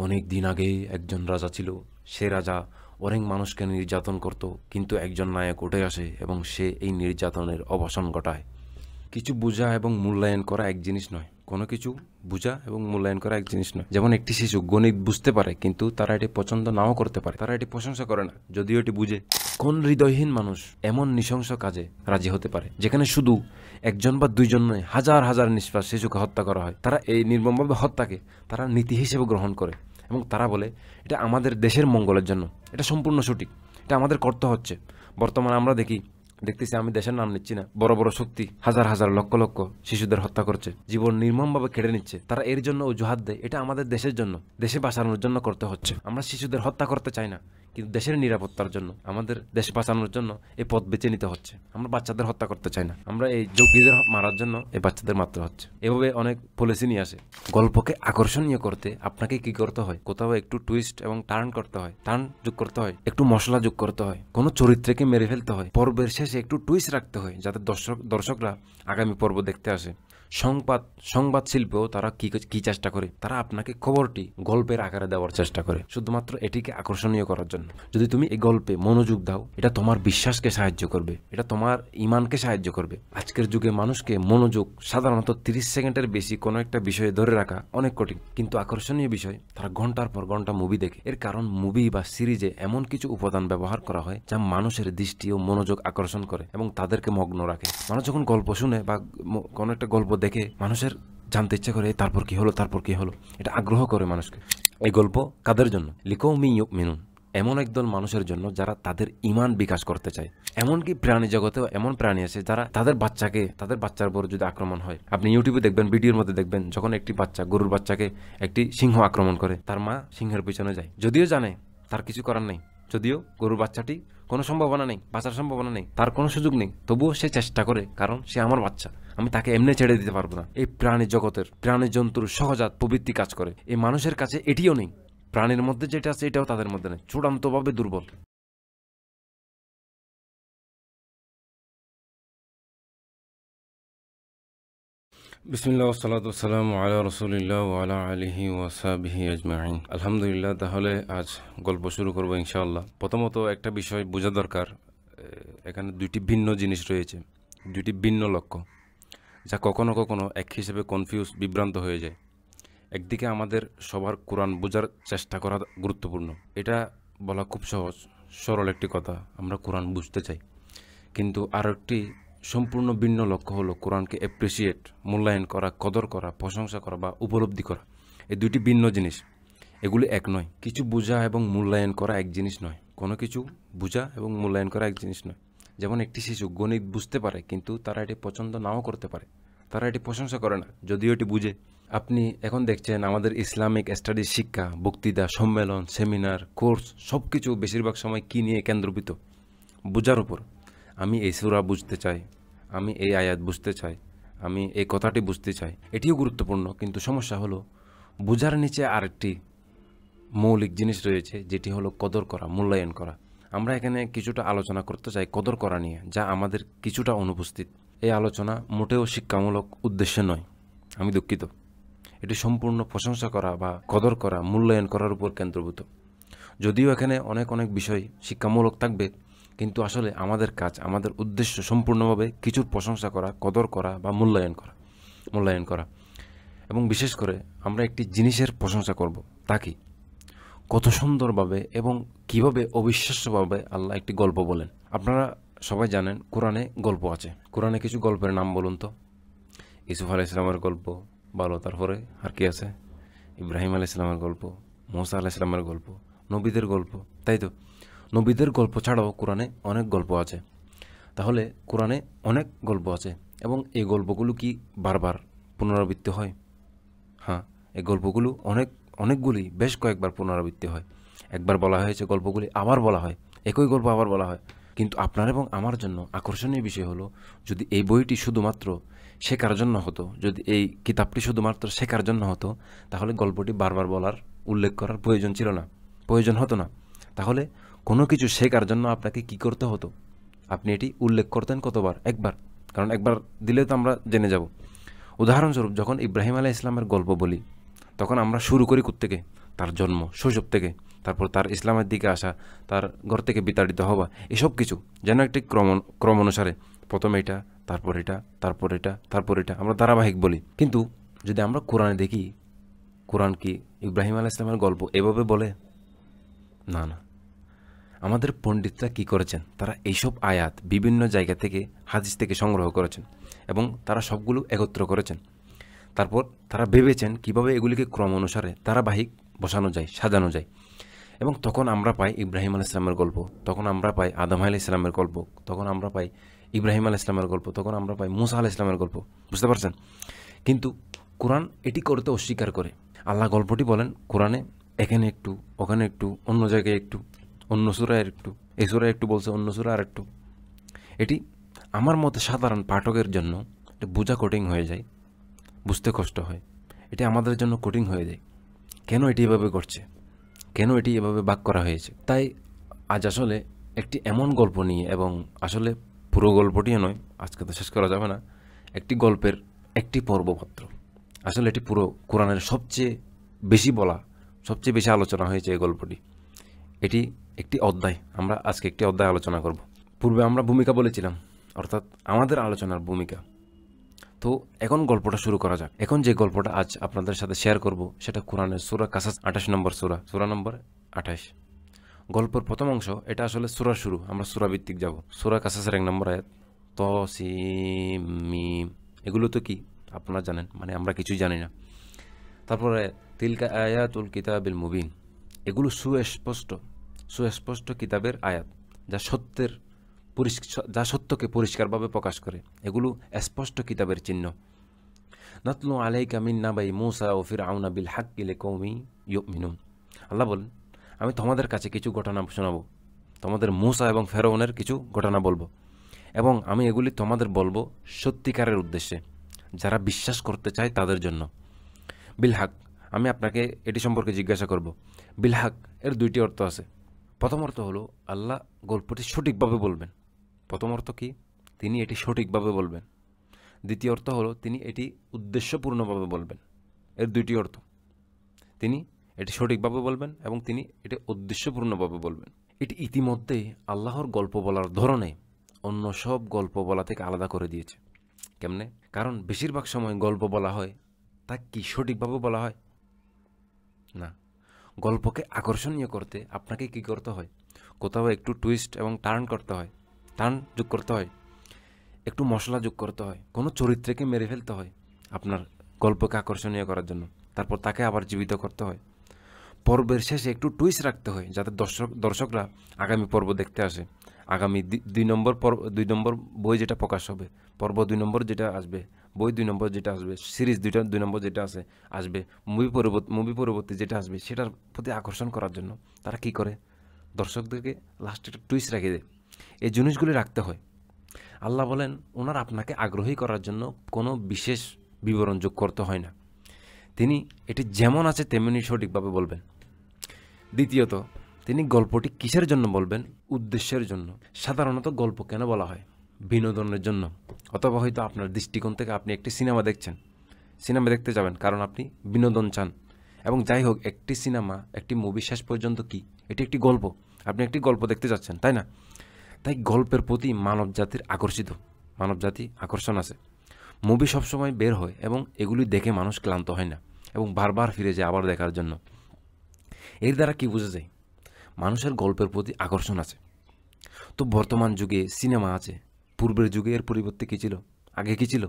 অনেক দিন আগে একজন রাজা ছিল। সে রাজা অনেক মানুষকে নির্যাতন করত, কিন্তু একজন নায়ক উঠে আসে এবং সে এই নির্যাতনের অবসান ঘটায়। কিছু বোঝা এবং মূল্যায়ন করা এক জিনিস নয়। কোনো কিছু বোঝা এবং মূল্যায়ন করা এক জিনিস নয়। যেমন একটি শিশু গণিত বুঝতে পারে, কিন্তু তারা এটি পছন্দ নাও করতে পারে, তারা এটি প্রশংসা করে না যদিও এটি বুঝে। কোন হৃদয়হীন মানুষ এমন নৃশংস কাজে রাজি হতে পারে, যেখানে শুধু একজন বা দুইজন নয়, হাজার হাজার নিষ্পাপ শিশুকে হত্যা করা হয়? তারা এই নির্মমভাবে হত্যাকে তারা নীতি হিসেবে গ্রহণ করে এবং তারা বলে এটা আমাদের দেশের মঙ্গলের জন্য, এটা সম্পূর্ণ সঠিক, এটা আমাদের করতে হচ্ছে। বর্তমানে আমরা দেখতেছি, আমি দেশের নাম নিচ্ছি না, বড় বড় শক্তি হাজার হাজার লক্ষ লক্ষ শিশুদের হত্যা করছে, জীবন নির্মমভাবে কেড়ে নিচ্ছে। তারা এর জন্য অজুহাত দেয় এটা আমাদের দেশের জন্য, দেশে বাঁচানোর জন্য করতে হচ্ছে। আমরা শিশুদের হত্যা করতে চাই না, কিন্তু দেশের নিরাপত্তার জন্য, আমাদের দেশ বাঁচানোর জন্য এই পথ বেছে নিতে হচ্ছে। আমরা বাচ্চাদের হত্যা করতে চাই না, আমরা এই যোগীদের মারার জন্য এই বাচ্চাদের মারতে হচ্ছে। এভাবে অনেক পলিসি নিয়ে আসে। গল্পকে আকর্ষণীয় করতে আপনাকে কি করতে হয়? কোথাও একটু টুইস্ট এবং টার্ন করতে হয়, টার্ন যোগ করতে হয়, একটু মশলা যোগ করতে হয়, কোনো চরিত্রকে মেরে ফেলতে হয়, পর্বের শেষে একটু টুইস্ট রাখতে হয় যাতে দর্শকরা আগামী পর্ব দেখতে আসে। সংবাদ শিল্পেও তারা কি চেষ্টা করে? তারা আপনাকে খবরটি গল্পের আকারে দেওয়ার চেষ্টা করে, শুধুমাত্র এটিকে আকর্ষণীয় করার জন্য। যদি তুমি এই গল্পে মনোযোগ দাও, এটা তোমার বিশ্বাসকে সাহায্য করবে, এটা তোমার ইমানকে সাহায্য করবে। আজকের যুগে মানুষকে মনোযোগ সাধারণত 30 সেকেন্ডের বেশি কোনো একটা বিষয়ে ধরে রাখা অনেক কঠিন, কিন্তু আকর্ষণীয় বিষয় তারা ঘন্টার পর ঘন্টা মুভি দেখে। এর কারণ মুভি বা সিরিজে এমন কিছু উপাদান ব্যবহার করা হয় যা মানুষের দৃষ্টি ও মনোযোগ আকর্ষণ করে এবং তাদেরকে মগ্ন রাখে। মানুষ যখন গল্প শুনে বা কোনো একটা গল্প দেখে, মানুষের জানতে ইচ্ছা করে তারপর কি হলো, তারপর কি হলো, এটা আগ্রহ করে মানুষকে। এই গল্প কাদের জন্য? লিকৌমি ইউমিনুন, এমন একদল মানুষের জন্য যারা তাদের ইমান বিকাশ করতে চায়। এমনকি প্রাণী জগতেও এমন প্রাণী আছে যারা তাদের বাচ্চার উপর যদি আক্রমণ হয়, আপনি ইউটিউবে দেখবেন, ভিডিওর মধ্যে দেখবেন, যখন একটি বাচ্চা গরুর বাচ্চাকে একটি সিংহ আক্রমণ করে, তার মা সিংহের পিছনে যায়, যদিও জানে তার কিছু করার নেই, যদিও গরুর বাচ্চাটি কোনো সম্ভাবনা নেই, বাঁচার সম্ভাবনা নেই, তার কোনো সুযোগ নেই, তবুও সে চেষ্টা করে, কারণ সে আমার বাচ্চা, আমি তাকে এমনি ছেড়ে দিতে পারবো না। এই প্রাণী জগতের প্রাণী জন্তুর সহজাত প্রবৃত্তি কাজ করে। এই মানুষের কাছে এটিও নেই, প্রাণীর মধ্যে যেটা আছে এটাও তাদের মধ্যে নেই, চূড়ান্তভাবে দুর্বল। বিসমিল্লাহ ওয়াসসালাতু ওয়াসসালামু আলা রাসূলিল্লাহ ওয়া আলা আলিহি ওয়া সাহবিহি আজমাইন। আলহামদুলিল্লাহ, তাহলে আজ গল্প শুরু করব ইনশাআল্লাহ। প্রথমত একটা বিষয় বোঝা দরকার, এখানে দুইটি ভিন্ন জিনিস রয়েছে, দুইটি ভিন্ন লক্ষ্য, যা কখনো কখনো এক হিসেবে বিভ্রান্ত হয়ে যায়। একদিকে আমাদের সবার কোরআন বোঝার চেষ্টা করা গুরুত্বপূর্ণ, এটা বলা খুব সহজ সরল একটি কথা, আমরা কোরআন বুঝতে চাই। কিন্তু আর একটি সম্পূর্ণ ভিন্ন লক্ষ্য হলো কোরআনকে অ্যাপ্রিসিয়েট, মূল্যায়ন করা, কদর করা, প্রশংসা করা বা উপলব্ধি করা। এই দুইটি ভিন্ন জিনিস, এগুলি এক নয়। কিছু বোঝা এবং মূল্যায়ন করা এক জিনিস নয়। কোনো কিছু বোঝা এবং মূল্যায়ন করা এক জিনিস নয়। যেমন একটি শিশু গণিত বুঝতে পারে, কিন্তু তারা এটি পছন্দ নাও করতে পারে, তারা এটি প্রশংসা করে না যদিও এটি বুঝে। আপনি এখন দেখছেন আমাদের ইসলামিক স্টাডিজ শিক্ষা, বক্তৃতা, সম্মেলন, সেমিনার, কোর্স, সব কিছু বেশিরভাগ সময় কী নিয়ে কেন্দ্রীভূত? বোঝার উপর। আমি এই সূরা বুঝতে চাই, আমি এই আয়াত বুঝতে চাই, আমি এই কথাটি বুঝতে চাই, এটিও গুরুত্বপূর্ণ, কিন্তু সমস্যা হলো বোঝার নিচে আরেকটি মৌলিক জিনিস রয়েছে, যেটি হলো কদর করা, মূল্যায়ন করা। আমরা এখানে কিছুটা আলোচনা করতে চাই কদর করা নিয়ে, যা আমাদের কিছুটা অনুপস্থিত। এই আলোচনা মোটেও শিক্ষামূলক উদ্দেশ্যে নয়, আমি দুঃখিত। এটি সম্পূর্ণ প্রশংসা করা বা কদর করা, মূল্যায়ন করার উপর কেন্দ্রীভূত। যদিও এখানে অনেক অনেক বিষয় শিক্ষামূলক থাকবে, কিন্তু আসলে আমাদের কাজ, আমাদের উদ্দেশ্য সম্পূর্ণভাবে কিছুর প্রশংসা করা, কদর করা বা মূল্যায়ন করা। এবং বিশেষ করে আমরা একটি জিনিসের প্রশংসা করব, তা কি? কত সুন্দরভাবে এবং কিভাবে অবিশ্বাস্যভাবে আল্লাহ একটি গল্প বলেন। আপনারা সবাই জানেন কোরআনে গল্প আছে। কোরআনে কিছু গল্পের নাম বলুন তো। ইউসুফ আলাইহিস সালামের গল্প ভালো, তারপরে আর কি আছে? ইব্রাহিম আলাইহিস সালামের গল্প, মুসা আলাইহিস সালামের গল্প, নবীদের গল্প, তাই তো? নবীদের গল্প ছাড়াও কোরআনে অনেক গল্প আছে। তাহলে কোরআনে অনেক গল্প আছে, এবং এই গল্পগুলো কি বারবার পুনরাবৃত্তি হয়? হ্যাঁ, এই গল্পগুলো অনেকগুলি, বেশ কয়েকবার পুনরাবৃত্তি হয়। একবার বলা হয়েছে, গল্পগুলি আবার বলা হয়, একই গল্প আবার বলা হয়। কিন্তু আপনার এবং আমার জন্য আকর্ষণীয় বিষয় হলো, যদি এই বইটি শুধুমাত্র শেখার জন্য হতো, যদি এই কিতাবটি শুধুমাত্র শেখার জন্য হতো, তাহলে গল্পটি বারবার বলার, উল্লেখ করার প্রয়োজন হতো না। তাহলে কোনো কিছু শেখার জন্য আপনাকে কি করতে হতো? আপনি এটি উল্লেখ করতেন কতবার? একবার, কারণ একবার দিলে তো আমরা জেনে যাব। উদাহরণস্বরূপ, যখন ইব্রাহিম আলাইহিস সালামের গল্প বলি, তখন আমরা শুরু করি কোত্থেকে? তার জন্ম শৈশব থেকে, তারপর তার ইসলামের দিকে আসা, তার ঘর থেকে বিতাড়িত হওয়া, এসব কিছু যেন একটি ক্রম অনুসারে প্রথমে এটা, তারপর এটা, তারপর এটা, তারপর এটা, আমরা ধারাবাহিক বলি। কিন্তু যদি আমরা কোরআনে দেখি, কোরআন কি ইব্রাহিম আলাইহিস সালামের গল্প এভাবে বলে? না না। আমাদের পণ্ডিতরা কি করেছেন, তারা এইসব আয়াত বিভিন্ন জায়গা থেকে, হাদিস থেকে সংগ্রহ করেছেন এবং তারা সবগুলো একত্র করেছেন। তারপর তারা ভেবেছেন কিভাবে এগুলিকে ক্রম অনুসারে ধারাবাহিক বসানো যায়, সাজানো যায়। এবং তখন আমরা পাই ইব্রাহিম আলাইহিস সালামের গল্প, তখন আমরা পাই আদম আলাইহিস সালামের গল্প, তখন আমরা পাই ইব্রাহিম আলাইহিস সালামের গল্প, তখন আমরা পাই মুসা আলাইহিস সালামের গল্প। বুঝতে পারছেন? কিন্তু কোরআন এটি করতে অস্বীকার করে। আল্লাহ গল্পটি বলেন কোরআনে এখানে একটু, ওখানে একটু, অন্য জায়গায় একটু, অন্য সূরায় একটু, এই সূরায় একটু বলছে, অন্য সূরা আর একটু। এটি আমার মতে সাধারণ পাঠকের জন্য এটা বোঝা কঠিন হয়ে যায়, বুঝতে কষ্ট হয়। এটি আমাদের জন্য কঠিন হয়ে যায়। কেন এটি এভাবে করছে, কেন এটি এভাবে ভাগ করা হয়েছে? তাই আজ আসলে একটি এমন গল্প নিয়ে, এবং আসলে পুরো গল্পটিও নয়, আজকে তো শেষ করা যাবে না, একটি গল্পের একটি পর্ব মাত্র। আসলে এটি পুরো কোরআনের সবচেয়ে বেশি বলা, সবচেয়ে বেশি আলোচনা হয়েছে এই গল্পটি। এটি একটি অধ্যায়, আমরা আজকে একটি অধ্যায় আলোচনা করব। পূর্বে আমরা ভূমিকা বলেছিলাম, অর্থাৎ আমাদের আলোচনার ভূমিকা। তো এখন গল্পটা শুরু করা যাক। এখন যে গল্পটা আজ আপনাদের সাথে শেয়ার করব সেটা কোরআনের সূরা কাসাস 28 নম্বর সূরা নম্বর 28। গল্পের প্রথম অংশ, এটা আসলে সূরার শুরু, আমরা সূরা ভিত্তিক যাব। সূরা কাসাসের 1 নম্বর আয়াত, ত সিম মিম, এগুলো তো কি আপনারা জানেন, মানে আমরা কিছুই জানি না। তারপরে তিলকা আয়াতুল কিতাবিল মুবিন, এগুলো সুস্পষ্ট কিতাবের আয়াত, যা সত্যকে পরিষ্কারভাবে প্রকাশ করে। এগুলো স্পষ্ট কিতাবের চিহ্ন। নাতলু আলাইকা মিন নাবাই মূসা ও ফিরআউনা বিল হাক্কি লিকাওমি ইউমিনুন। আল্লাহ বলেন, আমি তোমাদের কাছে কিছু ঘটনা শোনাবো, তোমাদের মূসা এবং ফেরাউনের কিছু ঘটনা বলবো, এবং আমি এগুলি তোমাদের বলবো সত্যিকারের উদ্দেশ্যে, যারা বিশ্বাস করতে চায় তাদের জন্য। বিল হাক, আমি আপনাকে এটি সম্পর্কে জিজ্ঞাসা করব। বিল হাক এর দুইটি অর্থ আছে। প্রথম অর্থ হলো আল্লাহ গল্পটি সঠিকভাবে বলবেন। প্রথম অর্থ কি? তিনি এটি সঠিকভাবে বলবেন। দ্বিতীয় অর্থ হলো তিনি এটি উদ্দেশ্যপূর্ণভাবে বলবেন। এর দুইটি অর্থ, তিনি এটি সঠিকভাবে বলবেন এবং তিনি এটি উদ্দেশ্যপূর্ণভাবে বলবেন। এটি ইতিমধ্যেই আল্লাহর গল্প বলার ধরনে অন্য সব গল্প বলা থেকে আলাদা করে দিয়েছে। কেমনে? কারণ বেশিরভাগ সময় গল্প বলা হয়, তা কি সঠিকভাবে বলা হয় না। গল্পকে আকর্ষণীয় করতে আপনাকে কি করতে হয়? কোথাও একটু টুইস্ট এবং টার্ন যোগ করতে হয়, একটু মশলা যোগ করতে হয়, কোনো চরিত্রকে মেরে ফেলতে হয় আপনার গল্পকে আকর্ষণীয় করার জন্য, তারপর তাকে আবার জীবিত করতে হয়। পর্বের শেষে একটু টুইস্ট রাখতে হয় যাতে দর্শকরা আগামী পর্ব দেখতে আসে। আগামী 2 নম্বর বই যেটা প্রকাশ হবে, পর্ব 2 নম্বর যেটা আসবে, বই 2 নম্বর যেটা আসবে, সিরিজ 2 নম্বর যেটা আসবে, মুভি পরবর্তী যেটা আসবে, সেটার প্রতি আকর্ষণ করার জন্য তারা কি করে? দর্শকদেরকে লাস্টে একটা টুইস্ট রেখে দেয়। এই জিনিসগুলি রাখতে হয়। আল্লাহ বলেন, ওনার আপনাকে আগ্রহী করার জন্য কোনো বিশেষ বিবরণ যোগ করতে হয় না। তিনি এটি যেমন আছে তেমনি সঠিকভাবে বলবেন। দ্বিতীয়ত, তিনি গল্পটি কিসের জন্য বলবেন? উদ্দেশ্যের জন্য। সাধারণত গল্প কেন বলা হয়? বিনোদনের জন্য, অথবা হয়তো আপনার দৃষ্টিকোণ থেকে আপনি একটি সিনেমা দেখতে যাবেন কারণ আপনি বিনোদন চান। এবং যাই হোক, একটি মুভি শেষ পর্যন্ত কি, এটি একটি গল্প, আপনি একটি গল্প দেখতে যাচ্ছেন, তাই না? তাই গল্পের প্রতি মানবজাতি আকর্ষণ আছে। মুভি সবসময় বের হয় এবং এগুলি দেখে মানুষ ক্লান্ত হয় না এবং বারবার ফিরে যায় আবার দেখার জন্য। এর দ্বারা কি বোঝা যায়? মানুষের গল্পের প্রতি আকর্ষণ আছে। তো বর্তমান যুগে সিনেমা আছে, পূর্বের যুগে এর পরিবর্তে কী ছিল? আগে কী ছিল?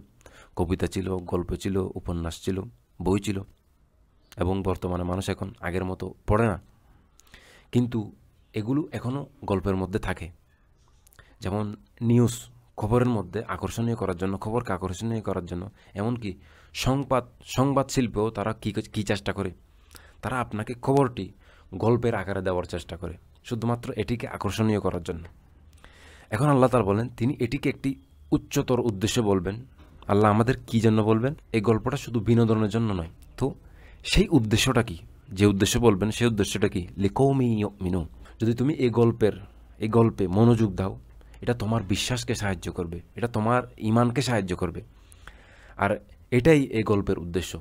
কবিতা ছিল, গল্প ছিল, উপন্যাস ছিল, বই ছিল। এবং বর্তমানে মানুষ এখন আগের মতো পড়ে না, কিন্তু এগুলো এখনও গল্পের মধ্যে থাকে। যেমন নিউজ, খবরের মধ্যে খবরকে আকর্ষণীয় করার জন্য, এমনকি সংবাদ শিল্পেও তারা কী চেষ্টা করে? তারা আপনাকে খবরটি গল্পের আকারে দেওয়ার চেষ্টা করে, শুধুমাত্র এটিকে আকর্ষণীয় করার জন্য। এখন আল্লাহ তাআলা বলেন, তিনি এটিকে একটি উচ্চতর উদ্দেশ্যে বলবেন। আল্লাহ আমাদের কী জন্য বলবেন? এই গল্পটা শুধু বিনোদনের জন্য নয়। তো সেই উদ্দেশ্যটা কি? যে উদ্দেশ্য বলবেন সেই উদ্দেশ্যটা কি? লিকাওমি ইউমিনুন। যদি তুমি এই গল্পে মনোযোগ দাও, এটা তোমার বিশ্বাসকে সাহায্য করবে, এটা তোমার ঈমানকে সাহায্য করবে। আর এটাই এই গল্পের উদ্দেশ্য।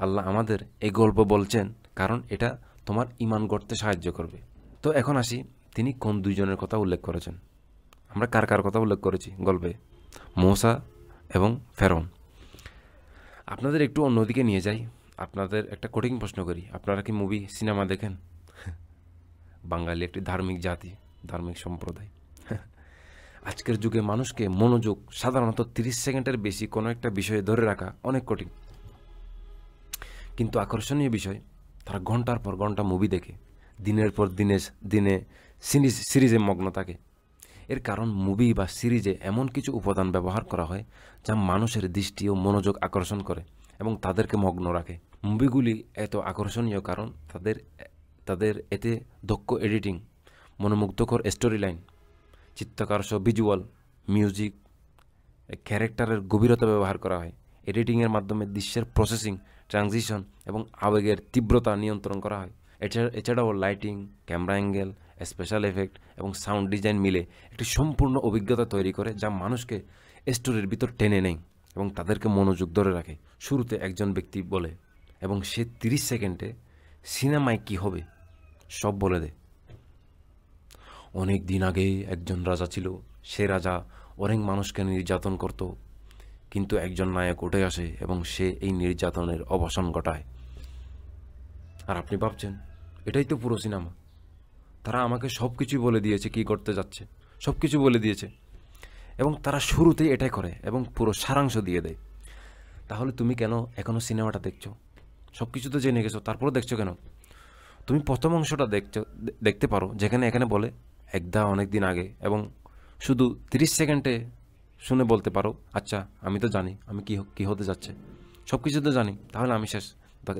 আল্লাহ আমাদের এই গল্প বলছেন কারণ এটা তোমার ঈমান গড়তে সাহায্য করবে। তো এখন আসি, তিনি কোন দুইজনের কথা উল্লেখ করেছেন। আমরা কার কার কথা উল্লেখ করেছি গল্পে? মূসা এবং ফেরৌন। আপনাদের একটু অন্যদিকে নিয়ে যাই, আপনাদের একটা কঠিন প্রশ্ন করি। আপনারা কি মুভি সিনেমা দেখেন? বাঙালি একটি ধার্মিক জাতি, ধার্মিক সম্প্রদায়। আজকের যুগে মানুষকে মনোযোগ সাধারণত 30 সেকেন্ডের বেশি কোনো একটা বিষয়ে ধরে রাখা অনেক কঠিন। কিন্তু আকর্ষণীয় বিষয়, তারা ঘন্টার পর ঘন্টা মুভি দেখে, দিনের পর দিনে সিরিজে মগ্ন থাকে। এর কারণ মুভি বা সিরিজে এমন কিছু উপাদান ব্যবহার করা হয় যা মানুষের দৃষ্টি ও মনোযোগ আকর্ষণ করে এবং তাদেরকে মগ্ন রাখে। মুভিগুলি এত আকর্ষণীয় কারণ তাদের এতে দক্ষ এডিটিং, মনোমুগ্ধকর স্টোরি লাইন, চিত্তাকর্ষক ভিজুয়াল, মিউজিক, ক্যারেক্টারের গভীরতা ব্যবহার করা হয়। এডিটিংয়ের মাধ্যমে দৃশ্যের প্রসেসিং, ট্রানজিশন এবং আবেগের তীব্রতা নিয়ন্ত্রণ করা হয়। এছাড়াও lighting, camera angle, special effect এবং সাউন্ড ডিজাইন মিলে একটি সম্পূর্ণ অভিজ্ঞতা তৈরি করে যা মানুষকে স্টোরির ভিতর টেনে নেয় এবং তাদেরকে মনোযোগ ধরে রাখে। শুরুতে একজন ব্যক্তি বলে এবং সে 30 সেকেন্ডে সিনেমায় কী হবে সব বলে দেয়। অনেক দিন আগে একজন রাজা ছিল, সে রাজা অনেক মানুষকে নির্যাতন করত, কিন্তু একজন নায়ক উঠে আসে এবং সে এই নির্যাতনের অবসান ঘটায়। আর আপনি ভাবছেন এটাই তো পুরো সিনেমা, তারা আমাকে সব কিছুই বলে দিয়েছে, কি করতে যাচ্ছে সব কিছু বলে দিয়েছে, এবং তারা শুরুতেই এটাই করে এবং পুরো সারাংশ দিয়ে দেয়। তাহলে তুমি কেন এখনও সিনেমাটা দেখছো? সব কিছু তো জেনে গেছো, তারপরও দেখছো কেন? তুমি প্রথম অংশটা দেখতে পারো, যেখানে এখানে বলে একদা অনেক দিন আগে, এবং শুধু 30 সেকেন্ডে শুনে বলতে পারো, আচ্ছা আমি তো জানি আমি কি হতে যাচ্ছে, সব কিছু তো জানি, তাহলে আমি শেষ,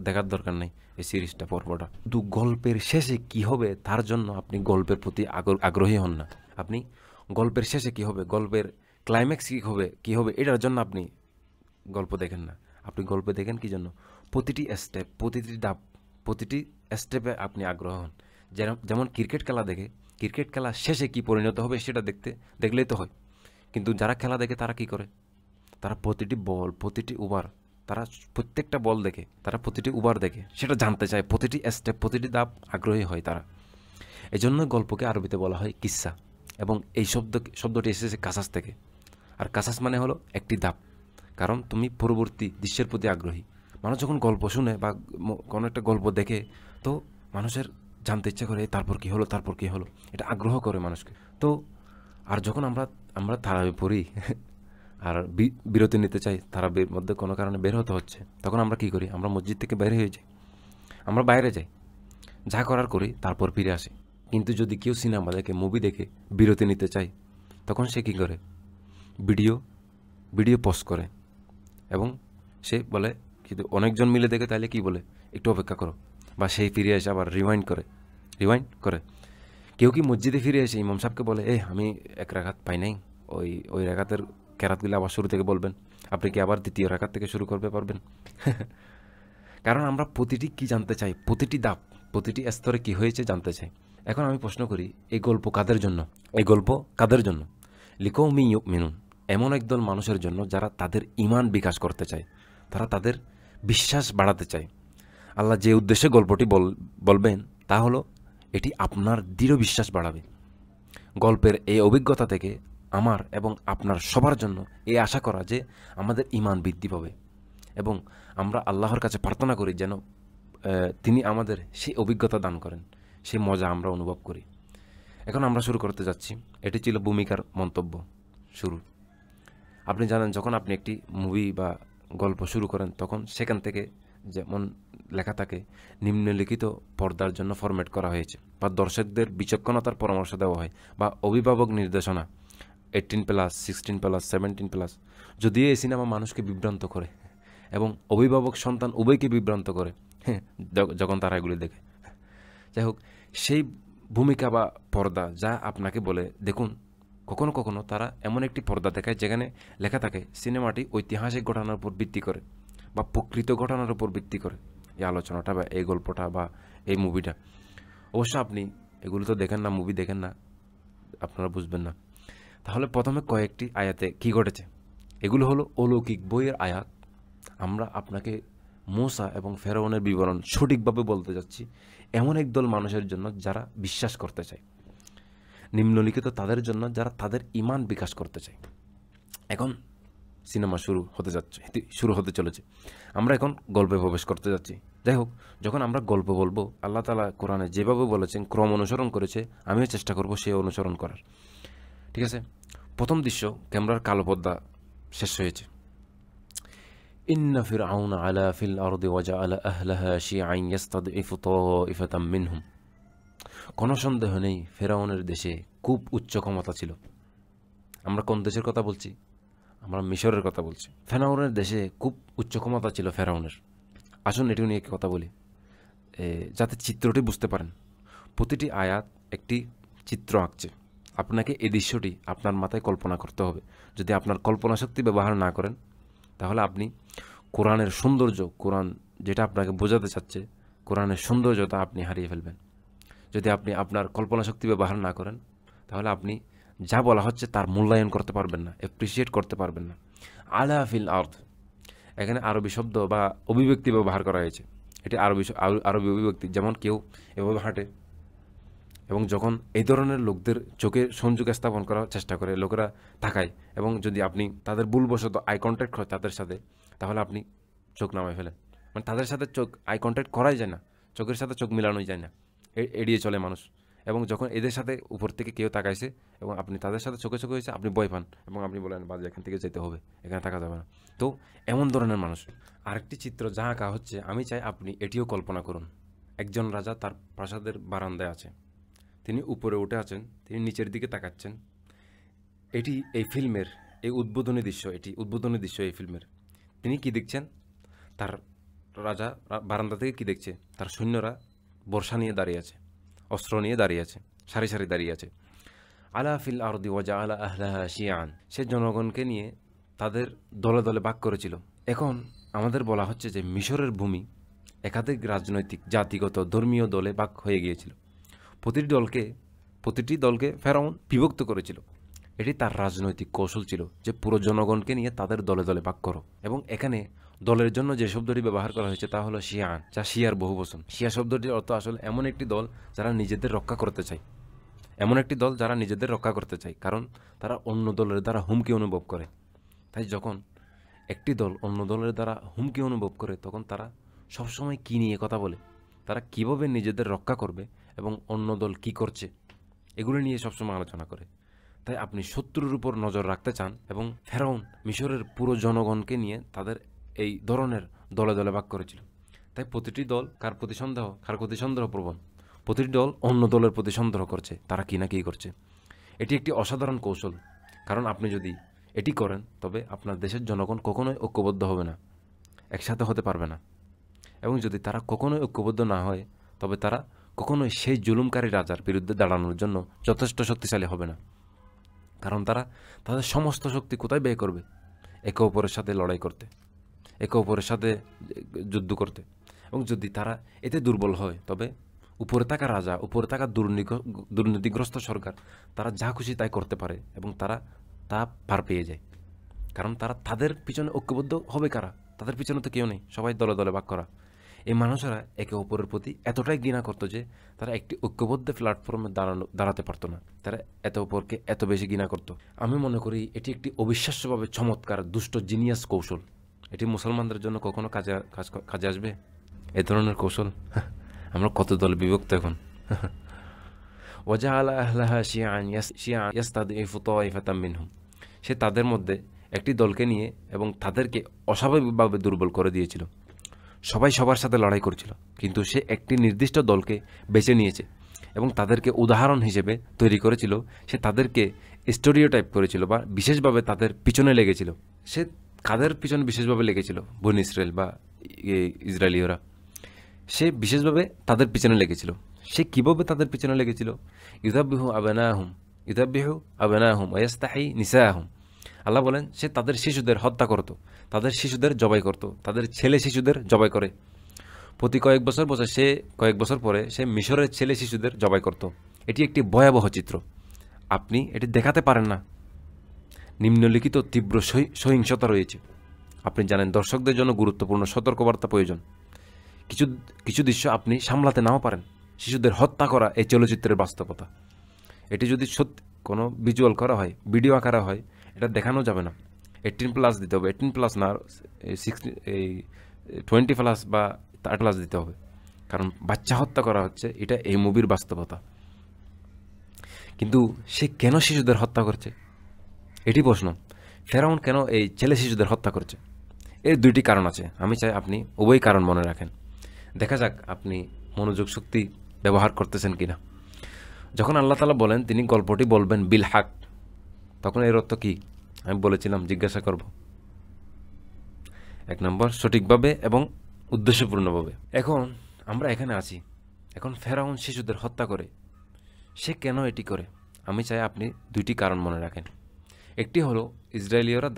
দেখার দরকার নেই এই সিরিজটা, পর্বটা। কিন্তু গল্পের শেষে কি হবে তার জন্য আপনি গল্পের প্রতি আগ্রহী হন না। আপনি গল্পের শেষে কি হবে, গল্পের ক্লাইম্যাক্স কি হবে এটার জন্য আপনি গল্প দেখেন না। আপনি গল্প দেখেন কি জন্য? প্রতিটি স্টেপ, প্রতিটি ধাপ, প্রতিটি স্টেপে আপনি আগ্রহ হন। যেমন ক্রিকেট খেলা দেখে, ক্রিকেট খেলা শেষে কি পরিণত হবে সেটা দেখলেই তো হয়। কিন্তু যারা খেলা দেখে তারা কি করে? তারা প্রতিটি বল, প্রতিটি ওভার, তারা প্রত্যেকটা বল দেখে, তারা প্রতিটি ওভার দেখে, সেটা জানতে চায়, প্রতিটি স্টেপ, প্রতিটি ধাপ আগ্রহী হয় তারা। এই জন্য গল্পকে আরবিতে বলা হয় কিসসা, এবং এই শব্দটি এসেছে কাসাস থেকে। আর কাসাস মানে হলো একটি ধাপ, কারণ তুমি পরবর্তী দৃশ্যের প্রতি আগ্রহী। মানুষ যখন গল্প শুনে বা কোনো একটা গল্প দেখে, তো মানুষের জানতে ইচ্ছা করে তারপর কি হলো, এটা আগ্রহ করে মানুষকে। তো আর যখন আমরা তারাবি পড়ি আর বিরতি নিতে চাই, তারাবির মধ্যে কোনো কারণে বের হতে হচ্ছে, তখন আমরা কি করি? আমরা মসজিদ থেকে বের হয়ে যাই, আমরা বাইরে যাই, যা করার করি, তারপর ফিরে আসি। কিন্তু যদি কেউ সিনেমা দেখে, মুভি দেখে বিরতি নিতে চায়, তখন সে কী করে? ভিডিও পজ করে, এবং সে বলে, কিন্তু অনেকজন মিলে দেখে তাহলে কি বলে, একটু অপেক্ষা করো, বা সেই ফিরে এসে আবার রিওয়াইন্ড করে। কেউ কি মসজিদে ফিরে এসে ইমাম সাহেবকে বলে, আমি এক রাকাত পাই নাই, ওই রাকাতের কেরাতগুলো আবার শুরু থেকে বলবেন, আপনি কি আবার দ্বিতীয় রাকাত থেকে শুরু করতে পারবেন? কারণ আমরা প্রতিটি কি জানতে চাই, প্রতিটি ধাপ, প্রতিটি স্তরে কি হয়েছে জানতে চাই। এখন আমি প্রশ্ন করি, এই গল্প কাদের জন্য? লিকৌমি ইউমিনুন, এমন একদল মানুষের জন্য যারা তাদের ঈমান বিকাশ করতে চায়, তারা তাদের বিশ্বাস বাড়াতে চায়। আল্লাহ যে উদ্দেশ্যে গল্পটি বলবেন তা হলো এটি আপনার দৃঢ় বিশ্বাস বাড়াবে। গল্পের এই অভিজ্ঞতা থেকে আমার এবং আপনার সবার জন্য এই আশা করা যে আমাদের ঈমান বৃদ্ধি পাবে, এবং আমরা আল্লাহর কাছে প্রার্থনা করি যেন তিনি আমাদের সেই অভিজ্ঞতা দান করেন, সেই মজা আমরা অনুভব করি। এখন আমরা শুরু করতে যাচ্ছি। এটি ছিল ভূমিকার মন্তব্য শুরু। আপনি জানেন, যখন আপনি একটি মুভি বা গল্প শুরু করেন, তখন সেখান থেকে যেমন লেখা থাকে, নিম্নলিখিত পর্দার জন্য ফরম্যাট করা হয়েছে, বা দর্শকদের বিচক্ষণতার পরামর্শ দেওয়া হয়, বা অভিভাবক নির্দেশনা 18+, 16+, 17+। যদিও এই সিনেমা মানুষকে বিভ্রান্ত করে এবং অভিভাবক সন্তান উভয়কে বিভ্রান্ত করে যখন তারা এগুলি দেখে। যাই হোক, সেই ভূমিকা বা পর্দা যা আপনাকে বলে, দেখুন কখনো কখনো তারা এমন একটি পর্দা দেখায় যেখানে লেখা থাকে সিনেমাটি ঐতিহাসিক ঘটনার উপর ভিত্তি করে বা প্রকৃত ঘটনার উপর ভিত্তি করে এই আলোচনাটা বা এই গল্পটা বা এই মুভিটা। অবশ্য আপনি এগুলো তো দেখেন না, মুভি দেখেন না, আপনারা বুঝবেন না। তাহলে প্রথমে কয়েকটি আয়াতে কি ঘটেছে? এগুলো হলো অলৌকিক বইয়ের আয়াত। আমরা আপনাকে মূসা এবং ফেরাউনের বিবরণ সঠিকভাবে বলতে যাচ্ছি এমন একদল মানুষের জন্য যারা বিশ্বাস করতে চায়, নিম্নলিখিত তাদের জন্য যারা তাদের ঈমান বিকাশ করতে চায়। এখন সিনেমা শুরু হতে চলেছে। আমরা এখন গল্পে প্রবেশ করতে যাচ্ছি। যাই হোক, যখন আমরা গল্প বলবো, আল্লাহ তাআলা কোরআনে যেভাবে বলেছেন ক্রম অনুসরণ করেছে, আমিও চেষ্টা করব সে অনুসরণ করার। ঠিক আছে, প্রথম দৃশ্য, ক্যামেরার কালো পর্দা শেষ হয়েছে। ইন্না ফিরআউনা আলা ফিল আরদি ওয়া জাআলা আহলাহা শিয়া'আন ইয়াস্তাদঈফু তা'iফাতাম মিনহুম। কোনো সন্দেহ নেই ফেরাউনের দেশে খুব উচ্চ ক্ষমতা ছিল। আমরা কোন দেশের কথা বলছি? আমরা মিশরের কথা বলছি। ফেরাউনের দেশে খুব উচ্চ ক্ষমতা ছিল ফেরাউনের। আসুন এটি নিয়ে কথা বলি, যাতে চিত্রটি বুঝতে পারেন। প্রতিটি আয়াত একটি চিত্র আঁকছে। আপনাকে এই দৃশ্যটি আপনার মাথায় কল্পনা করতে হবে। যদি আপনার কল্পনা শক্তি ব্যবহার না করেন, তাহলে আপনি কোরআনের সৌন্দর্য, কোরআন যেটা আপনাকে বোঝাতে চাচ্ছে, কোরআনের সৌন্দর্যতা আপনি হারিয়ে ফেলবেন। যদি আপনি আপনার কল্পনা শক্তি ব্যবহার না করেন, তাহলে আপনি যা বলা হচ্ছে তার মূল্যায়ন করতে পারবেন না, অ্যাপ্রিসিয়েট করতে পারবেন না। আলা ফিল আরদ, এখানে আরবি শব্দ বা অভিব্যক্তি ব্যবহার করা হয়েছে। এটি আরবি অভিব্যক্তি। যেমন কেউ এভাবে হাঁটে, এবং যখন এই ধরনের লোকদের চোখে সংযোগ স্থাপন করার চেষ্টা করে, লোকেরা তাকায়, এবং যদি আপনি তাদের ভুলবশত আই কন্ট্যাক্ট হয় তাদের সাথে, তাহলে আপনি চোখ নামায় ফেলেন। মানে তাদের সাথে আই কন্ট্যাক্ট করাই যায় না, চোখের সাথে চোখ মিলানোই যায় না, এড়িয়ে চলে মানুষ। এবং যখন এদের সাথে উপর থেকে কেউ তাকাইছে এবং আপনি তাদের সাথে চোখে হয়েছে, আপনি ভয় পান এবং আপনি বলেন বাজে, এখান থেকে যেতে হবে, এখানে থাকা যাবে না। তো এমন ধরনের মানুষ। আরেকটি চিত্র যা আঁকা হচ্ছে, আমি চাই আপনি এটিও কল্পনা করুন। একজন রাজা তার প্রাসাদের বারান্দায় আছে, তিনি উপরে উঠে আছেন, তিনি নিচের দিকে তাকাচ্ছেন। এটি এই ফিল্মের উদ্বোধনী দৃশ্য এই ফিল্মের। তিনি কি দেখছেন? তার রাজা বারান্দা থেকে কি দেখছে? তার সৈন্যরা বর্ষা নিয়ে দাঁড়িয়ে আছে, অস্ত্র নিয়ে দাঁড়িয়ে আছে, সারি সারি দাঁড়িয়ে আছে। আলা ফিল আরদি ওয়া জাআলা আহলাহা শিয়া'আন, সে জনগণকে নিয়ে তাদের দলে দলে ভাগ করেছিল। এখন আমাদের বলা হচ্ছে যে মিশরের ভূমি একাধিক রাজনৈতিক, জাতিগত, ধর্মীয় দলে ভাগ হয়ে গিয়েছিল। প্রতিটি দলকে ফেরাউন বিভক্ত করেছিল। এটি তার রাজনৈতিক কৌশল ছিল যে পুরো জনগণকে নিয়ে তাদের দলে দলে ভাগ করো। এবং এখানে দলের জন্য যে শব্দটি ব্যবহার করা হয়েছে তা হলো শিয়া'আন, যা শিয়ার বহুবচন। শিয়া শব্দটির অর্থ আসলে এমন একটি দল যারা নিজেদের রক্ষা করতে চায়, কারণ তারা অন্য দলের দ্বারা হুমকি অনুভব করে। তাই যখন একটি দল অন্য দলের দ্বারা হুমকি অনুভব করে, তখন তারা সবসময় কী নিয়ে কথা বলে, তারা কীভাবে নিজেদের রক্ষা করবে এবং অন্য দল কি করছে, এগুলো নিয়ে সবসময় আলোচনা করে। তাই আপনি শত্রুর উপর নজর রাখতে চান, এবং ফেরাউন মিশরের পুরো জনগণকে নিয়ে তাদের এই ধরনের দলে দলে ভাগ করেছিল। তাই প্রতিটি দল কার প্রতি সন্দেহপ্রবণ, প্রতিটি দল অন্য দলের প্রতি সন্দেহ করছে, তারা কি না কি করছে। এটি একটি অসাধারণ কৌশল, কারণ আপনি যদি এটি করেন, তবে আপনার দেশের জনগণ কখনোই ঐক্যবদ্ধ হবে না, একসাথে হতে পারবে না। এবং যদি তারা কখনোই ঐক্যবদ্ধ না হয়, তবে তারা কখনোই সেই জুলুমকারী রাজার বিরুদ্ধে দাঁড়ানোর জন্য যথেষ্ট শক্তিশালী হবে না। কারণ তারা তাদের সমস্ত শক্তি কোথায় ব্যয় করবে? একে অপরের সাথে লড়াই করতে, একে অপরের সাথে যুদ্ধ করতে। এবং যদি তারা এতে দুর্বল হয়, তবে উপরে থাকা রাজা, উপরে থাকা দুর্নীতিগ্রস্ত সরকার, তারা যা খুশি তাই করতে পারে এবং তারা তা পার পেয়ে যায়। কারণ তাদের পিছনে ঐক্যবদ্ধ হবে কারা? তাদের পিছনে তো কেউ নেই, সবাই দলে দলে ভাগ করা। এই মানুষেরা একে অপরের প্রতি এতটাই ঘৃণা করতো যে তারা একটি ঐক্যবদ্ধ প্ল্যাটফর্মে দাঁড়াতে পারতো না। তারা এত অপরকে এত বেশি ঘৃণা করতো। আমি মনে করি এটি একটি অবিশ্বাস্যভাবে চমৎকার, দুষ্ট, জিনিয়াস কৌশল। এটি মুসলমানদের জন্য কখনো কাজে আসবে এ ধরনের কৌশল? আমরা কত দলে বিভক্ত এখন। ওয়াজাআলা আহলাহা শিয়া'আন ইয়াস্তাদঈফু তা'iফাতাম মিনহুম, সে তাদের মধ্যে একটি দলকে নিয়ে এবং তাদেরকে অস্বাভাবিকভাবে দুর্বল করে দিয়েছিল। সবাই সবার সাথে লড়াই করছিল, কিন্তু সে একটি নির্দিষ্ট দলকে বেছে নিয়েছে এবং তাদেরকে উদাহরণ হিসেবে তৈরি করেছিল। সে তাদেরকে স্টেরিওটাইপ করেছিল বা বিশেষভাবে তাদের পিছনে লেগেছিল। সে কাদের পিছনে বিশেষভাবে লেগেছিল? বনি ইসরায়েল বা ইসরায়েলীয়রা। সে বিশেষভাবে তাদের পিছনে লেগেছিল। সে কীভাবে তাদের পিছনে লেগেছিল? ইউযাব্বিহু আবনাহুম ওয়া ইস্তাহি নিসাআহুম। আল্লাহ বলেন সে তাদের শিশুদের হত্যা করত, তাদের শিশুদের জবাই করত, তাদের ছেলে শিশুদের জবাই করে। প্রতি কয়েক বছর পরে সে মিশরের ছেলে শিশুদের জবাই করত। এটি একটি ভয়াবহ চিত্র, আপনি এটি দেখাতে পারেন না। নিম্নলিখিত তীব্র সহিংসতা রয়েছে। আপনি জানেন দর্শকদের জন্য গুরুত্বপূর্ণ সতর্কবার্তা প্রয়োজন। কিছু কিছু দৃশ্য আপনি সামলাতে নাও পারেন। শিশুদের হত্যা করা এই চলচ্চিত্রের বাস্তবতা। এটি যদি সত্যি কোনো ভিজুয়াল করা হয়, ভিডিও আকারে হয়, এটা দেখানো যাবে না। 18+ দিতে হবে, 18+ না, 20+ বা 30+ দিতে হবে, কারণ বাচ্চা হত্যা করা হচ্ছে, এটা এই মুভির বাস্তবতা। কিন্তু সে কেন শিশুদের হত্যা করছে, এটি প্রশ্ন। ফেরাউন কেন এই ছেলে শিশুদের হত্যা করছে? এর দুইটি কারণ আছে। আমি চাই আপনি উভয় কারণ মনে রাখেন। দেখা যাক আপনি মনোযোগ শক্তি ব্যবহার করতেছেন কিনা। যখন আল্লাহ তাআলা বলেন তিনি গল্পটি বলবেন বিল হাক, তখন এর অর্থ কী আমি বলেছিলাম, জিজ্ঞাসা করব। 1 নম্বর, সঠিকভাবে এবং উদ্দেশ্যপূর্ণভাবে। এখন আমরা এখানে আছি, এখন ফেরাউন শিশুদের হত্যা করে, সে কেন এটি করে? আমি চাই আপনি দুইটি কারণ মনে রাখেন। একটি হলো ইসরায়েলীয়রা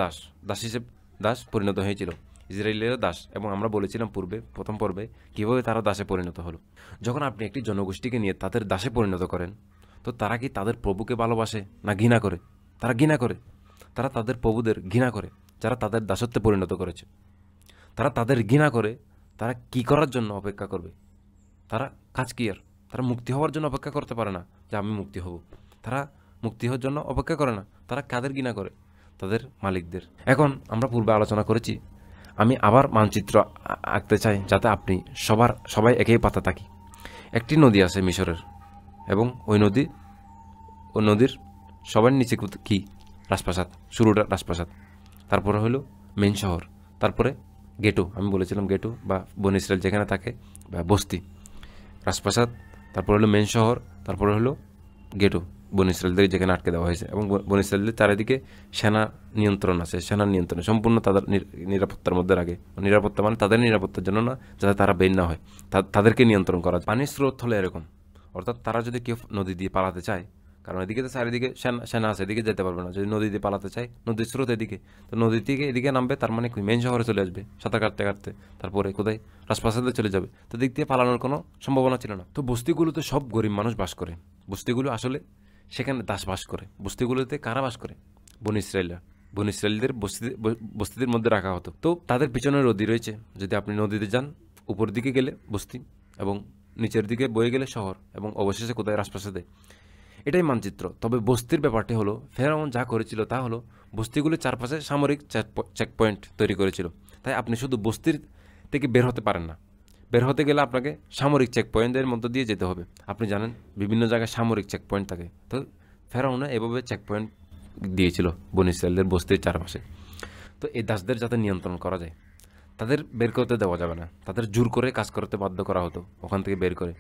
দাস পরিণত হয়েছিল, ইসরায়েলীয়রা দাস, এবং আমরা বলেছিলাম প্রথম পর্বে কীভাবে তারা দাসে পরিণত হলো। যখন আপনি একটি জনগোষ্ঠীকে নিয়ে তাদের দাসে পরিণত করেন, তো তারা কি তাদের প্রভুকে ভালোবাসে না ঘৃণা করে? তারা ঘৃণা করে। তারা তাদের প্রভুদের ঘৃণা করে যারা তাদের দাসত্বে পরিণত করেছে। তারা তাদের ঘৃণা করে। তারা কি করার জন্য অপেক্ষা করবে? তারা কাজ কি আর? তারা মুক্তি হওয়ার জন্য অপেক্ষা করতে পারে না যে আমি মুক্তি হব। তারা মুক্তি হওয়ার জন্য অপেক্ষা করে না। তারা কাদের ঘৃণা করে? তাদের মালিকদের। এখন আমরা পূর্বে আলোচনা করেছি, আমি আবার মানচিত্র আঁকতে চাই যাতে আপনি সবাই একই পাতা থাকি। একটি নদী আছে মিশরের, এবং ওই নদীর সবার নিচে কি? রাজপ্রাসাদ। শুরুটা রাজপ্রাসাদ, তারপরে হলো মেন শহর, তারপরে গেটো, আমি বলেছিলাম গেটো বা বনী ইসরায়েল যেখানে থাকে, বা বস্তি। রাজপ্রাসাদ, তারপরে হলো মেন শহর, তারপরে হলো গেটো, বনী ইসরায়েলদের যেখানে আটকে দেওয়া হয়েছে, এবং বনী ইসরায়েলদের চারিদিকে সেনা নিয়ন্ত্রণ আছে। সেনার নিয়ন্ত্রণে সম্পূর্ণ তাদের নিরাপত্তার মধ্যে রাখে। নিরাপত্তা মানে তাদের নিরাপত্তার জন্য না, যাতে তারা বের না হয়, তাদেরকে নিয়ন্ত্রণ করা। পানির স্রোত হলো এরকম, অর্থাৎ তারা যদি কেউ নদী দিয়ে পালাতে চায়, কারণ এদিকে তো চারিদিকে সেনা আছে, এদিকে যেতে পারবে না। যদি নদী দিয়ে পালাতে চায়, নদীর স্রোত এদিকে, তো নদী থেকে এদিকে নামবে, তার মানে মেন শহরে চলে আসবে সাঁতার কাটতে কাটতে, তারপরে কোথায় রাজপ্রাসাদে চলে যাবে। তো দিক দিয়ে পালানোর কোনো সম্ভাবনা ছিল না। তো বস্তিগুলোতে সব গরিব মানুষ বাস করে। বস্তিগুলো আসলে সেখানে দাস বাস করে। বস্তিগুলোতে কারা বাস করে? বনী ইসরায়েলদের বস্তিদের মধ্যে রাখা হতো। তো তাদের পিছনে নদী রয়েছে। যদি আপনি নদীতে যান, উপর দিকে গেলে বস্তি, এবং নিচের দিকে বয়ে গেলে শহর, এবং অবশেষে কোথায়? রাজপ্রাসাদে। এটাই মানচিত্র। তবে বস্তির ব্যাপারটি হলো, ফেরাউন যা করেছিল তা হলো বস্তিগুলির চারপাশে সামরিক চেকপয়েন্ট তৈরি করেছিল। তাই আপনি শুধু বস্তির থেকে বের হতে পারেন না। বের হতে গেলে আপনাকে সামরিক চেকপয়েন্টের মধ্য দিয়ে যেতে হবে। আপনি জানেন বিভিন্ন জায়গায় সামরিক চেকপয়েন্ট থাকে। তো ফেরাউন এভাবে চেকপয়েন্ট দিয়েছিল বনী ইসরায়েলদের বস্তির চারপাশে। তো এই দাসদের যাতে নিয়ন্ত্রণ করা যায়, তাদের বের করতে দেওয়া যাবে না। তাদের জোর করে কাজ করতে বাধ্য করা হতো ওখান থেকে বের করে।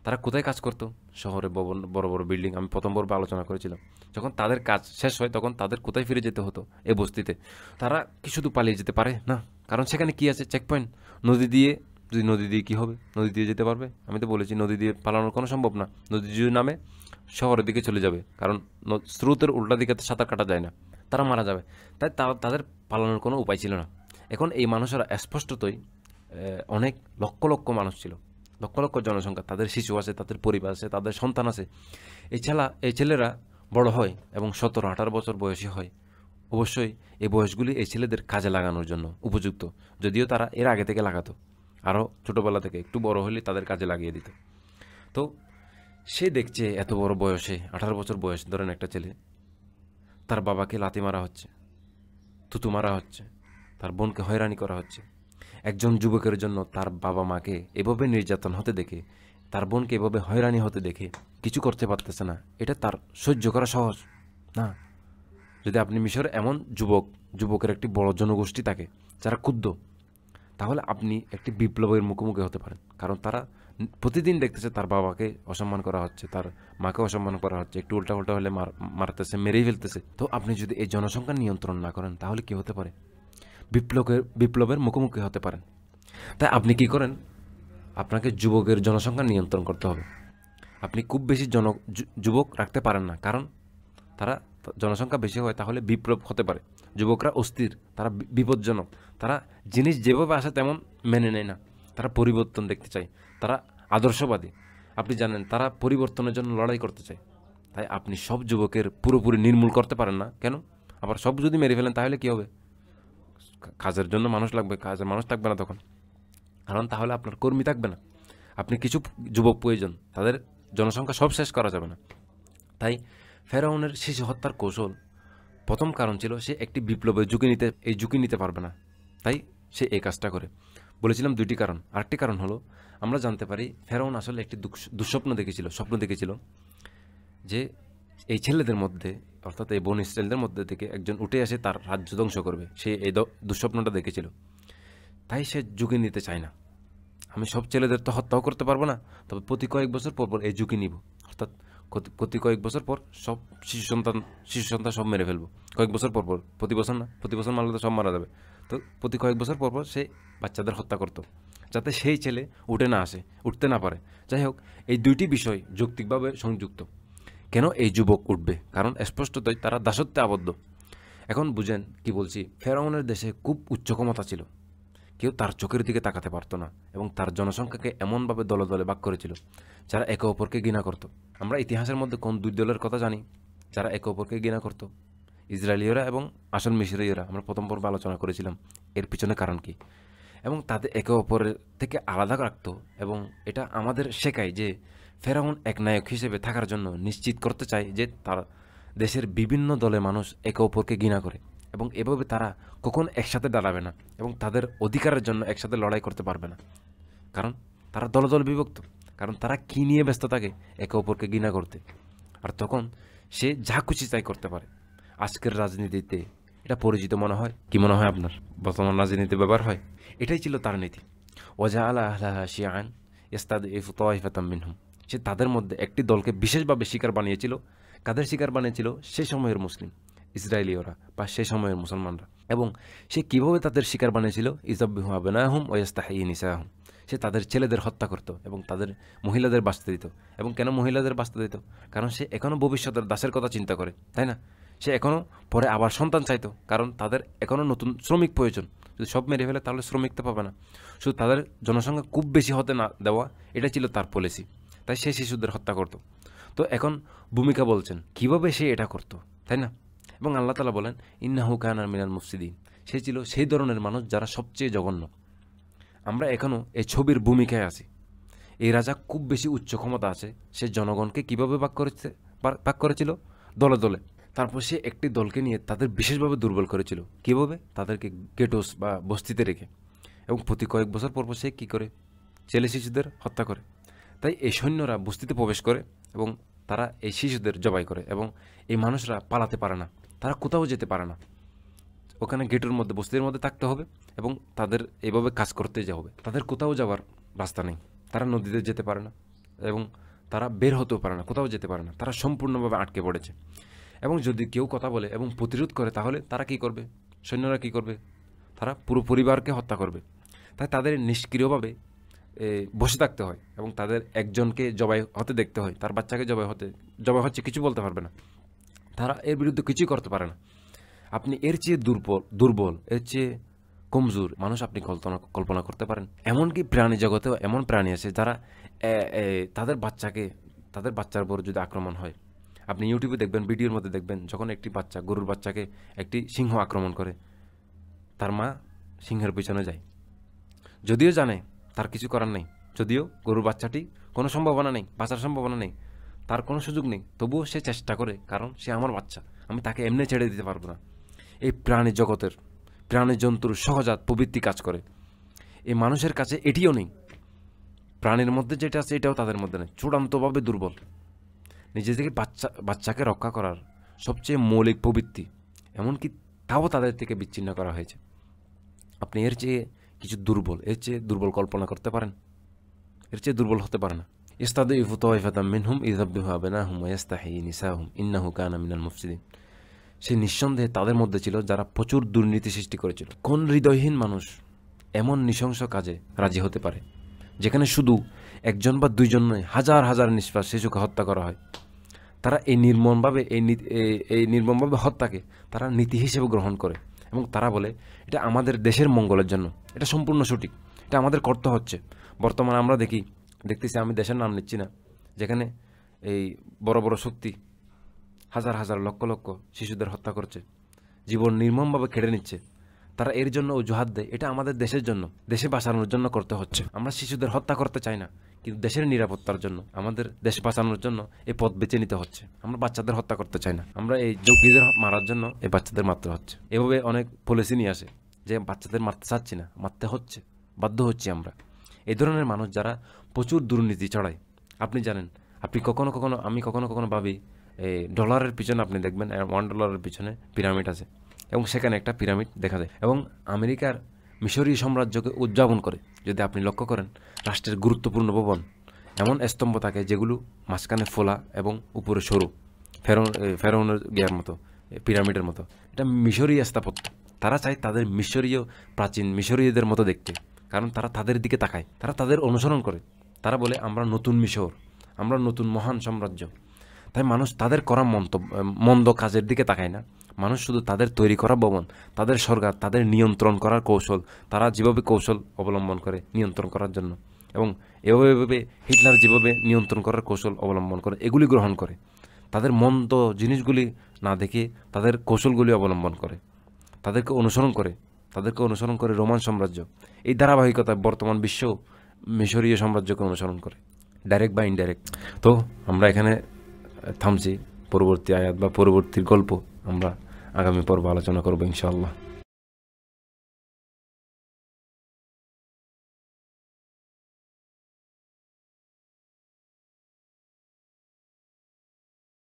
তারা কোথায় কাজ করতো? শহরে বড় বড় বিল্ডিং, আমি প্রথম পর্বে আলোচনা করেছিলাম। যখন তাদের কাজ শেষ হয়, তখন তাদের কোথায় ফিরে যেতে হতো? এই বস্তিতে। তারা কি শুধু পালিয়ে যেতে পারে? না, কারণ সেখানে কি আছে? চেকপয়েন্ট। নদী দিয়ে কী হবে? নদী দিয়ে যেতে পারবে? আমি তো বলেছি নদী দিয়ে পালানোর কোনো সম্ভব না। নদী যদি নামে, শহরের দিকে চলে যাবে, কারণ স্রোতের উল্টা দিকে সাঁতার কাটা যায় না, তারা মারা যাবে। তাই তাদের পালানোর কোনো উপায় ছিল না। এখন এই মানুষেরা স্পষ্টতই অনেক লক্ষ লক্ষ মানুষ ছিল, লক্ষ লক্ষ জনসংখ্যা। তাদের শিশু আছে, তাদের পরিবার আছে, তাদের সন্তান আছে। এই ছেলেরা বড় হয় এবং 17-18 বছর বয়সী হয়। অবশ্যই এই বয়সগুলি এই ছেলেদের কাজে লাগানোর জন্য উপযুক্ত, যদিও তারা এর আগে থেকে লাগাতো, আরও ছোটোবেলা থেকে একটু বড় হলে তাদের কাজে লাগিয়ে দিত। তো সে দেখছে এত বড় বয়সে, 18 বছর বয়স ধরেন একটা ছেলে, তার বাবাকে লাথি মারা হচ্ছে, থুতু মারা হচ্ছে, তার বোনকে হয়রানি করা হচ্ছে। একজন যুবকের জন্য তার বাবা মাকে এভাবে নির্যাতন হতে দেখে, তার বোনকে এভাবে হয়রানি হতে দেখে কিছু করতে পারতেছে না, এটা তার সহ্য করা সহজ না। যদি আপনি মিশরে এমন যুবকের একটি বড় জনগোষ্ঠী থাকে যারা ক্ষুব্ধ, তাহলে আপনি একটি বিপ্লবের মুখোমুখি হতে পারেন। কারণ তারা প্রতিদিন দেখতেছে তার বাবাকে অসম্মান করা হচ্ছে, তার মাকে অসম্মান করা হচ্ছে, একটু উল্টা হলে মারতেছে, মেরেই ফেলতেছে। তো আপনি যদি এই জনসংখ্যা নিয়ন্ত্রণ না করেন, তাহলে কি হতে পারে? বিপ্লবের মুখোমুখি হতে পারেন। তাই আপনি কি করেন? আপনাকে যুবকের জনসংখ্যা নিয়ন্ত্রণ করতে হবে। আপনি খুব বেশি যুবক রাখতে পারেন না, কারণ তারা জনসংখ্যা বেশি হয় তাহলে বিপ্লব হতে পারে। যুবকরা অস্থির, তারা বিপজ্জনক, তারা জিনিস যেভাবে আসে তেমন মেনে নেয় না, তারা পরিবর্তন দেখতে চায়, তারা আদর্শবাদী। আপনি জানেন তারা পরিবর্তনের জন্য লড়াই করতে চায়। তাই আপনি সব যুবকের পুরোপুরি নির্মূল করতে পারেন না। কেন? আবার সব যদি মেরে ফেলেন তাহলে কী হবে? কাজের জন্য মানুষ লাগবে, কাজের মানুষ থাকবে না তখন, কারণ তাহলে আপনার কর্মী থাকবে না। আপনি কিছু যুবক প্রয়োজন, তাদের জনসংখ্যা সব শেষ করা যাবে না। তাই ফেরাউনের শিশু হত্যার কৌশল প্রথম কারণ ছিল সে একটি বিপ্লবের ঝুঁকি নিতে পারবে না, তাই সে এই কাজটা করে। বলেছিলাম দুইটি কারণ। আরেকটি কারণ হলো আমরা জানতে পারি ফেরাউন আসলে একটি স্বপ্ন দেখেছিল যে এই ছেলেদের মধ্যে, অর্থাৎ এই বনী ইসরায়েলদের মধ্যে থেকে একজন উঠে এসে তার রাজ্য ধ্বংস করবে। সে এই দুঃস্বপ্নটা দেখেছিল, তাই সে ঝুঁকি নিতে চায় না। আমি সব ছেলেদের তো হত্যাও করতে পারবো না, তবে প্রতি কয়েক বছর পর পর এই ঝুঁকি নিব, অর্থাৎ প্রতি কয়েক বছর পর সব শিশু সন্তান সব মেরে ফেলবো। কয়েক বছর পর পর, প্রতি বছর মারলে তো সব মারা যাবে। তো প্রতি কয়েক বছর পর পর সে বাচ্চাদের হত্যা করতো, যাতে সেই ছেলে উঠতে না পারে। যাই হোক, এই দুইটি বিষয় যৌক্তিকভাবে সংযুক্ত। কেন এই যুবক উঠবে? কারণ স্পষ্টতই তারা দাসত্বে আবদ্ধ। এখন বুঝেন কি বলছি। ফেরাউনের দেশে খুব উচ্চ ক্ষমতা ছিল, কেউ তার চোখের দিকে তাকাতে পারতো না, এবং তার জনসংখ্যাকে এমনভাবে দলে দলে ভাগ করেছিল যারা একে অপরকে ঘৃণা করত। আমরা ইতিহাসের মধ্যে কোন দুই দলের কথা জানি যারা একে অপরকে ঘৃণা করত? ইসরায়েলীয়রা এবং আসল মিশরীয়রা। আমরা প্রথম পর্বে আলোচনা করেছিলাম এর পিছনে কারণ কি, এবং তাদের একে অপরের থেকে আলাদা রাখত। এবং এটা আমাদের শেখায় যে ফেরাউন এক নায়ক হিসেবে থাকার জন্য নিশ্চিত করতে চায় যে তার দেশের বিভিন্ন দলের মানুষ একে অপরকে ঘৃণা করে, এবং এভাবে তারা কখন একসাথে দাঁড়াবে না এবং তাদের অধিকারের জন্য একসাথে লড়াই করতে পারবে না। কারণ তারা দলে দলে বিভক্ত, কারণ তারা কী নিয়ে ব্যস্ত থাকে? একে অপরকে ঘৃণা করতে। আর তখন সে যা খুশি তাই করতে পারে। আজকের রাজনীতিতে এটা পরিচিত মনে হয়, কি মনে হয় আপনার? বর্তমান রাজনীতিতে ব্যবহার হয়। এটাই ছিল তার নীতি। ওয়াজআলা আহলাহা শিয়াআন ইস্তাদঈফু তাইফাতাম মিনহুম। সে তাদের মধ্যে একটি দলকে বিশেষভাবে শিকার বানিয়েছিল। কাদের শিকার বানিয়েছিল? সে সময়ের মুসলিম, ইসরায়েলীয়রা বা সে সময়ের মুসলমানরা। এবং সে কীভাবে তাদের শিকার বানিয়েছিল? ইযাববিহু আবনাহুম ওয়া ইস্তাহয়ী নিসাহুম। সে তাদের ছেলেদের হত্যা করত এবং তাদের মহিলাদের বাঁচতে দিত। এবং কেন মহিলাদের বাঁচতে দিত? কারণ সে এখনও ভবিষ্যতের দাসের কথা চিন্তা করে, তাই না? সে এখনও পরে আবার সন্তান চাইতো, কারণ তাদের এখনও নতুন শ্রমিক প্রয়োজন। যদি সব মেরে ফেলে তাহলে শ্রমিক তো পাবে না। শুধু তাদের জনসংখ্যা খুব বেশি হতে না দেওয়া, এটা ছিল তার পলিসি। তাই সে শিশুদের হত্যা করত। তো এখন ভূমিকা বলছেন কিভাবে সে এটা করত, তাই না? এবং আল্লাহ তাআলা বলেন ইন্নাহু কানা মিনাল মুফসিদিন। সে ছিল সেই ধরনের মানুষ যারা সবচেয়ে জঘন্য। আমরা এখনও এই ছবির ভূমিকায় আছি। এই রাজা খুব বেশি উচ্চ ক্ষমতা আছে। সে জনগণকে কিভাবে ভাগ করেছিল? দলে দলে। তারপর সে একটি দলকে নিয়ে তাদের বিশেষভাবে দুর্বল করেছিল। কীভাবে? তাদেরকে গেটোস বা বস্তিতে রেখে। এবং প্রতি কয়েক বছর পর সে কী করে? ছেলে শিশুদের হত্যা করে। তাই এই সৈন্যরা বস্তিতে প্রবেশ করে এবং তারা এই শিশুদের জবাই করে, এবং এই মানুষরা পালাতে পারে না, তারা কোথাও যেতে পারে না। ওখানে গেটের মধ্যে, বস্তির মধ্যে থাকতে হবে এবং তাদের এভাবে কাজ করতে হবে। তাদের কোথাও যাওয়ার রাস্তা নেই। তারা নদীতে যেতে পারে না এবং তারা বের হতেও পারে না, কোথাও যেতে পারে না। তারা সম্পূর্ণভাবে আটকে পড়েছে। এবং যদি কেউ কথা বলে এবং প্রতিরোধ করে, তাহলে তারা কী করবে? সৈন্যরা কী করবে? তারা পুরো পরিবারকে হত্যা করবে। তাই তাদের নিষ্ক্রিয়ভাবে বসে থাকতে হয় এবং তাদের একজনকে জবাই হতে দেখতে হয়, তার বাচ্চাকে জবাই হচ্ছে, কিছু বলতে পারবে না। তারা এর বিরুদ্ধে কিছুই করতে পারে না। আপনি এর চেয়ে দুর্বল, এর চেয়ে কমজোর মানুষ আপনি কল্পনা করতে পারেন? এমনকি প্রাণী জগতেও এমন প্রাণী আছে যারা তাদের বাচ্চার উপর যদি আক্রমণ হয়, আপনি ইউটিউবে দেখবেন, ভিডিওর মধ্যে দেখবেন, যখন একটি গরুর বাচ্চাকে একটি সিংহ আক্রমণ করে, তার মা সিংহের পিছনে যায়, যদিও জানে তার কিছু করার নেই, যদিও গরুর বাচ্চাটি কোনো সম্ভাবনা নেই, বাঁচার সম্ভাবনা নেই, তার কোনো সুযোগ নেই, তবুও সে চেষ্টা করে, কারণ সে আমার বাচ্চা, আমি তাকে এমনি ছেড়ে দিতে পারবো না। এই প্রাণী জগতের, প্রাণী জন্তুর সহজাত প্রবৃত্তি কাজ করে। এই মানুষের কাছে এটিও নেই। প্রাণীর মধ্যে যেটা আছে এটাও তাদের মধ্যে নেই। চূড়ান্তভাবে দুর্বল। নিজে থেকে বাচ্চাকে রক্ষা করার সবচেয়ে মৌলিক প্রবৃত্তি, এমনকি তাও তাদের থেকে বিচ্ছিন্ন করা হয়েছে। আপনি এর চেয়ে দুর্বল কল্পনা করতে পারেন? এর চেয়ে দুর্বল হতে পারে না। ইস্তাদঈফু তাইফাতাম মিনহুম ইযাববিহু আবনাহুম ওয়া ইস্তাহয়ী নিসাহুম ইন্নাহু কানা মিনাল মুফসিদিন। সে নিঃসন্দেহে তাদের মধ্যে ছিল যারা প্রচুর দুর্নীতি সৃষ্টি করেছিল। কোন হৃদয়হীন মানুষ এমন নৃশংস কাজে রাজি হতে পারে, যেখানে শুধু একজন বা দুইজন নয়, হাজার হাজার নিষ্পাপ শিশুকে হত্যা করা হয়? তারা এই নির্মমভাবে হত্যাকে তারা নীতি হিসেবে গ্রহণ করে এবং তারা বলে এটা আমাদের দেশের মঙ্গলের জন্য, এটা সম্পূর্ণ সঠিক, এটা আমাদের করতে হচ্ছে। বর্তমানে আমরা দেখতেছি, আমি দেশের নাম নিচ্ছি না, যেখানে এই বড় বড় শক্তি হাজার হাজার লক্ষ লক্ষ শিশুদের হত্যা করছে, জীবন নির্মমভাবে কেড়ে নিচ্ছে। তারা এর জন্য অজুহাত দেয় এটা আমাদের দেশের জন্য, দেশে বাঁচানোর জন্য করতে হচ্ছে। আমরা শিশুদের হত্যা করতে চাই না, কিন্তু দেশের নিরাপত্তার জন্য, আমাদের দেশ বাঁচানোর জন্য এই পথ বেছে নিতে হচ্ছে। আমরা বাচ্চাদের হত্যা করতে চাই না, আমরা এই যোগীদের মারার জন্য এই বাচ্চাদের মারতে হচ্ছে। এভাবে অনেক পলিসি নিয়ে আসে যে বাচ্চাদের মারতে চাচ্ছি না, মারতে হচ্ছে, বাধ্য হচ্ছি আমরা। এই ধরনের মানুষ যারা প্রচুর দুর্নীতি ছড়ায়, আপনি জানেন, আপনি আমি কখনো কখনো ভাবি এই ডলারের পিছনে আপনি দেখবেন $1 পিছনে পিরামিড আছে, এবং সেখানে একটা পিরামিড দেখা যায়, এবং আমেরিকার মিশরীয় সাম্রাজ্যকে উদযাপন করে। যদি আপনি লক্ষ্য করেন, রাষ্ট্রের গুরুত্বপূর্ণ ভবন এমন স্তম্ভ থাকে যেগুলো মাঝখানে ফোলা এবং উপরে সরু, ফেরাউনের গিয়ার মতো, পিরামিডের মতো। এটা মিশরীয় স্থাপত্য। তারা চায় তাদের প্রাচীন মিশরীয়দের মতো দেখতে, কারণ তারা তাদের দিকে তাকায়, তারা তাদের অনুসরণ করে। তারা বলে আমরা নতুন মিশর, আমরা নতুন মহান সাম্রাজ্য। তাই মানুষ তাদের করা মন্দ কাজের দিকে তাকায় না, মানুষ শুধু তাদের তৈরি করা ভবন, তাদের সরকার, তাদের নিয়ন্ত্রণ করার কৌশল, তারা যেভাবে কৌশল অবলম্বন করে নিয়ন্ত্রণ করার জন্য, এবং এভাবে হিটলার যেভাবে নিয়ন্ত্রণ করার কৌশল অবলম্বন করে, এগুলি গ্রহণ করে। তাদের মন্দ জিনিসগুলি না দেখে তাদের কৌশলগুলি অবলম্বন করে, তাদেরকে অনুসরণ করে রোমান সাম্রাজ্য। এই ধারাবাহিকতায় বর্তমান বিশ্ব মিশরীয় সাম্রাজ্যকে অনুসরণ করে, ডাইরেক্ট বা ইনডাইরেক্ট। তো আমরা এখানে থামছি। পরবর্তী আয়াত বা পরবর্তী গল্প আমরা আগামী পর্ব আলোচনা করবো ইনশাআল্লাহ।